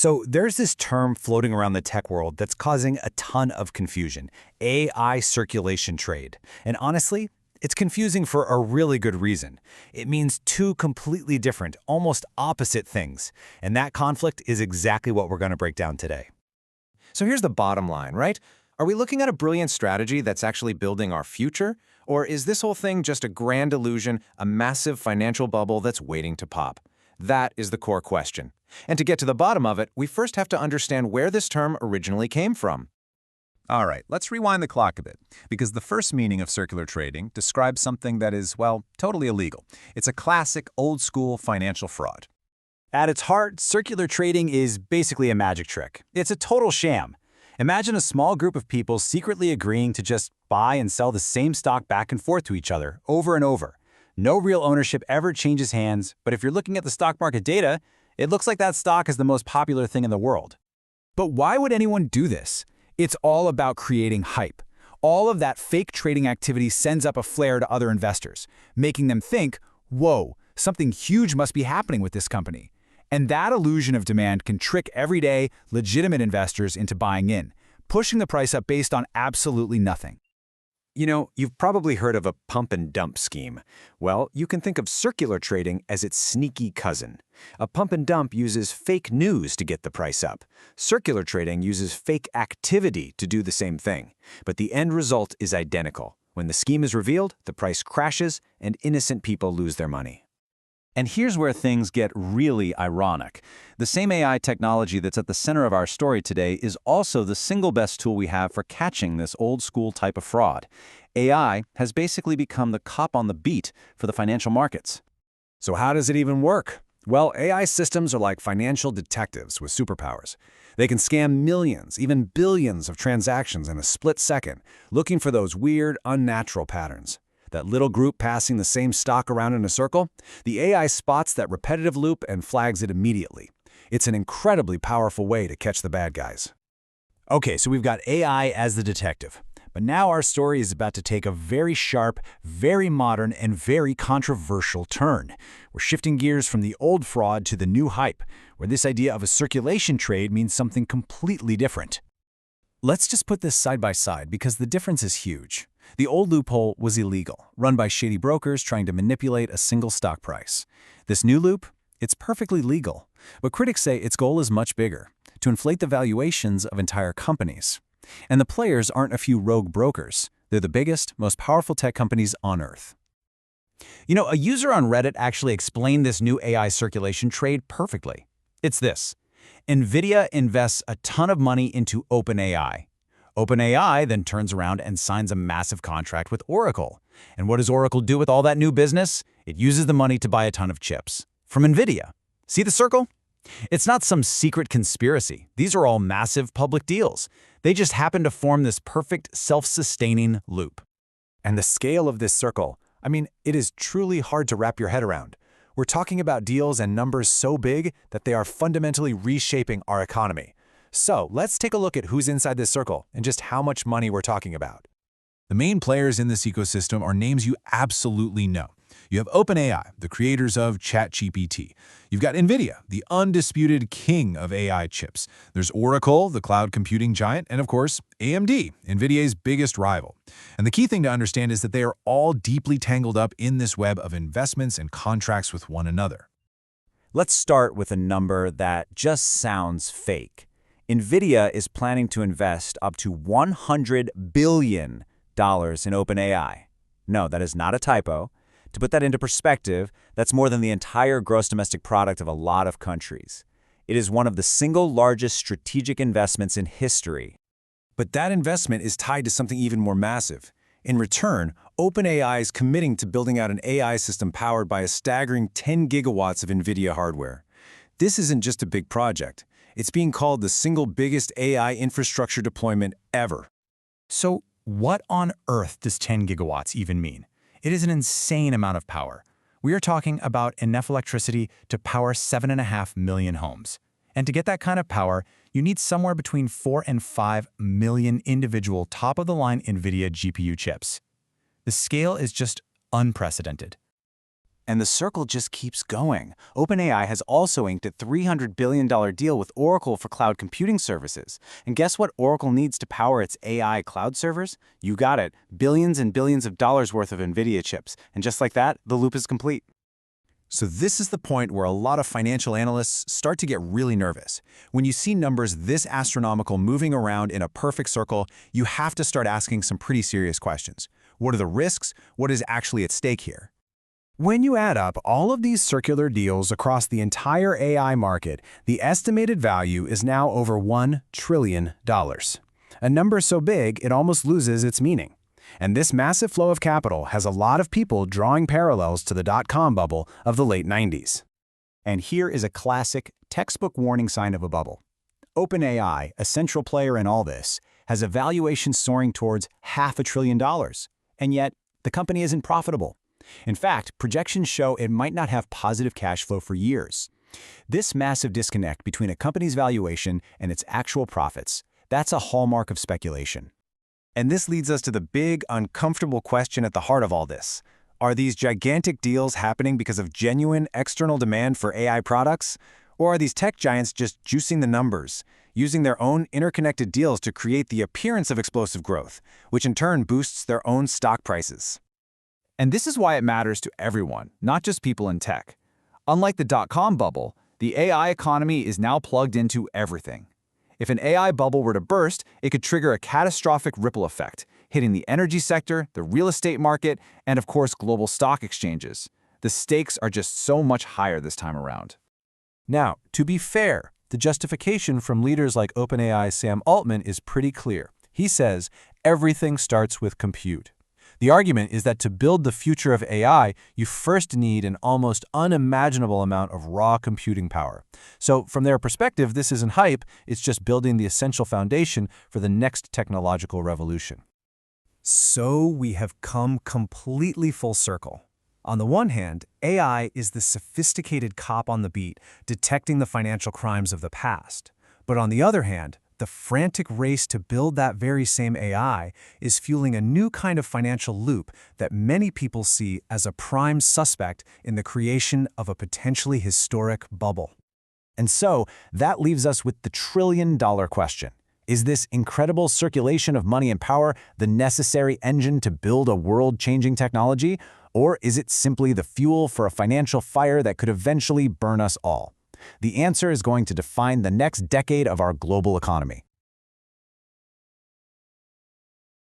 So there's this term floating around the tech world that's causing a ton of confusion: AI circulation trade. And honestly, it's confusing for a really good reason. It means two completely different, almost opposite things. And that conflict is exactly what we're going to break down today. So here's the bottom line, right? Are we looking at a brilliant strategy that's actually building our future? Or is this whole thing just a grand illusion, a massive financial bubble that's waiting to pop? That is the core question. And to get to the bottom of it, we first have to understand where this term originally came from. All right, let's rewind the clock a bit, because the first meaning of circular trading describes something that is, well, totally illegal. It's a classic, old-school financial fraud. At its heart, circular trading is basically a magic trick. It's a total sham. Imagine a small group of people secretly agreeing to just buy and sell the same stock back and forth to each other, over and over. No real ownership ever changes hands, but if you're looking at the stock market data, it looks like that stock is the most popular thing in the world. But why would anyone do this? It's all about creating hype. All of that fake trading activity sends up a flare to other investors, making them think, whoa, something huge must be happening with this company. And that illusion of demand can trick everyday, legitimate investors into buying in, pushing the price up based on absolutely nothing. You know, you've probably heard of a pump and dump scheme. Well, you can think of circular trading as its sneaky cousin. A pump and dump uses fake news to get the price up. Circular trading uses fake activity to do the same thing. But the end result is identical. When the scheme is revealed, the price crashes and innocent people lose their money. And here's where things get really ironic. The same AI technology that's at the center of our story today is also the single best tool we have for catching this old-school type of fraud. AI has basically become the cop on the beat for the financial markets. So how does it even work? Well, AI systems are like financial detectives with superpowers. They can scan millions, even billions of transactions in a split second, looking for those weird, unnatural patterns. That little group passing the same stock around in a circle, the AI spots that repetitive loop and flags it immediately. It's an incredibly powerful way to catch the bad guys. Okay, so we've got AI as the detective. But now our story is about to take a very sharp, very modern, and very controversial turn. We're shifting gears from the old fraud to the new hype, where this idea of a circulation trade means something completely different. Let's just put this side by side because the difference is huge. The old loophole was illegal, run by shady brokers trying to manipulate a single stock price. This new loop, it's perfectly legal, but critics say its goal is much bigger, to inflate the valuations of entire companies. And the players aren't a few rogue brokers. They're the biggest, most powerful tech companies on Earth. You know, a user on Reddit actually explained this new AI circulation trade perfectly. It's this: NVIDIA invests a ton of money into OpenAI. OpenAI then turns around and signs a massive contract with Oracle. And what does Oracle do with all that new business? It uses the money to buy a ton of chips from NVIDIA. See the circle? It's not some secret conspiracy. These are all massive public deals. They just happen to form this perfect, self-sustaining loop. And the scale of this circle, I mean, it is truly hard to wrap your head around. We're talking about deals and numbers so big that they are fundamentally reshaping our economy. So let's take a look at who's inside this circle and just how much money we're talking about. The main players in this ecosystem are names you absolutely know. You have OpenAI, the creators of ChatGPT. You've got NVIDIA, the undisputed king of AI chips. There's Oracle, the cloud computing giant, and of course, AMD, NVIDIA's biggest rival. And the key thing to understand is that they are all deeply tangled up in this web of investments and contracts with one another. Let's start with a number that just sounds fake. NVIDIA is planning to invest up to $100 billion in OpenAI. No, that is not a typo. To put that into perspective, that's more than the entire gross domestic product of a lot of countries. It is one of the single largest strategic investments in history. But that investment is tied to something even more massive. In return, OpenAI is committing to building out an AI system powered by a staggering 10 gigawatts of NVIDIA hardware. This isn't just a big project. It's being called the single biggest AI infrastructure deployment ever. So what on earth does 10 gigawatts even mean? It is an insane amount of power. We are talking about enough electricity to power 7.5 million homes. And to get that kind of power, you need somewhere between 4 and 5 million individual top-of-the-line NVIDIA GPU chips. The scale is just unprecedented. And the circle just keeps going. OpenAI has also inked a $300 billion deal with Oracle for cloud computing services. And guess what Oracle needs to power its AI cloud servers? You got it, billions and billions of dollars worth of NVIDIA chips. And just like that, the loop is complete. So this is the point where a lot of financial analysts start to get really nervous. When you see numbers this astronomical moving around in a perfect circle, you have to start asking some pretty serious questions. What are the risks? What is actually at stake here? When you add up all of these circular deals across the entire AI market, the estimated value is now over $1 trillion. A number so big it almost loses its meaning. And this massive flow of capital has a lot of people drawing parallels to the dot-com bubble of the late 90s. And here is a classic, textbook warning sign of a bubble. OpenAI, a central player in all this, has a valuation soaring towards $500 billion. And yet, the company isn't profitable. In fact, projections show it might not have positive cash flow for years. This massive disconnect between a company's valuation and its actual profits, that's a hallmark of speculation. And this leads us to the big, uncomfortable question at the heart of all this. Are these gigantic deals happening because of genuine external demand for AI products? Or are these tech giants just juicing the numbers, using their own interconnected deals to create the appearance of explosive growth, which in turn boosts their own stock prices? And this is why it matters to everyone, not just people in tech. Unlike the dot-com bubble, the AI economy is now plugged into everything. If an AI bubble were to burst, it could trigger a catastrophic ripple effect, hitting the energy sector, the real estate market, and of course global stock exchanges. The stakes are just so much higher this time around. Now, to be fair, the justification from leaders like OpenAI's Sam Altman is pretty clear. He says, everything starts with compute. The argument is that to build the future of AI, you first need an almost unimaginable amount of raw computing power. So from their perspective, this isn't hype, it's just building the essential foundation for the next technological revolution. So we have come completely full circle. On the one hand, AI is the sophisticated cop on the beat, detecting the financial crimes of the past. But on the other hand, the frantic race to build that very same AI is fueling a new kind of financial loop that many people see as a prime suspect in the creation of a potentially historic bubble. And so, that leaves us with the trillion-dollar question. Is this incredible circulation of money and power the necessary engine to build a world-changing technology? Or is it simply the fuel for a financial fire that could eventually burn us all? The answer is going to define the next decade of our global economy.